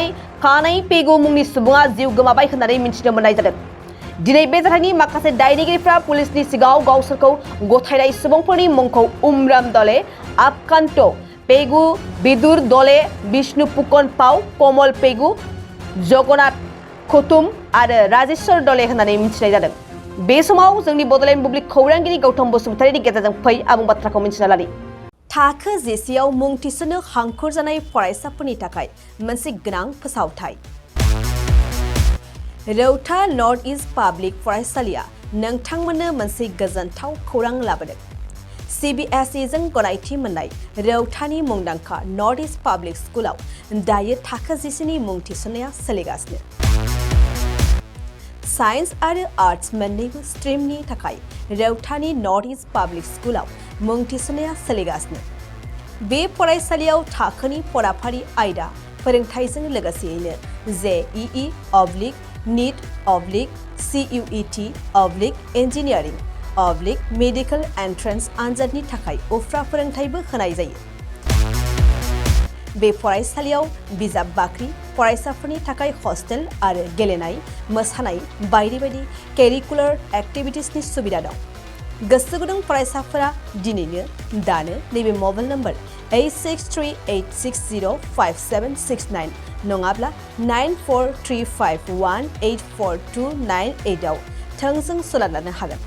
जानाय कानाई पेगु मुंनि सुबुङा जिउ गोमाबाय होननानै मिथिनो मोननाय जादों। दिनै बे जाथायनि माखासे दायनिगिरिफ्रा पुलिसनि सिगाङाव गावसोरखौ गथायनाय सुबुंफोरनि मुंखौ उमराम दले, आपकान्त पेगु, बिदुर दले, विष्णु पुकन पाव, कमल पेगु, जगन्नाथ खुतुम आरो राजेश्वर दले होननानै मिथिनाय जादों। बे समाव जोंनि बड'लेण्ड बुब्लि खौरांगिरि गौतम बसुमतारिनि गेजेरजों फै आबुं बाथ्राखौ मिथिना लानि। थाखो जिसेआव मुं थिसननो हांखुर जानाय फरायसाफोरनि थाखाय मोनसे गोनां फोसावथाय। रौता नर्थ इस्ट पाब्लिक फरायसालिया नोंथांमोननो मोनसे गोजोनथाव खौरां लाबोदों। CBSE जों गनायथि मोननाय रौतानि मुंदांखा नर्थ इस्ट पाब्लिक स्कुलाव दायो थाखो जिसेनि मुं थिसननाया सोलिगासिनो। साइन्स आरो आर्ट्स मोन्नैबो स्ट्रिमनि थाखाय रौतानि नर्थ इस्ट पाब्लिक स्कुलाव मुं थिसननाया सोलिगासिनो। बे फरायसालियाव थाखोनि फराफारि आयदा फोरोंथायजों लोगोसेयैनो JEE, NEET, CUET, engineering, medical entrance आनजादनि थाखाय उफ्रा फोरोंथायबो होनाय जायो। बे फरायसालियाव बिजाब बाख्रि, फरायसाफोरनि थाखाय हस्टेल आरो गेलेनाय, मोसानाय बायदि बायदि केरिकुलार एक्टिभिटिसनि सुबिदा दं। गोसो गुदुं फरायसाफोरा दिनैनो दानो नैबे मबाइल नम्बर 8638605769 नङाब्ला 9435184298 आव थोंजों सुलाद लानो हागोन।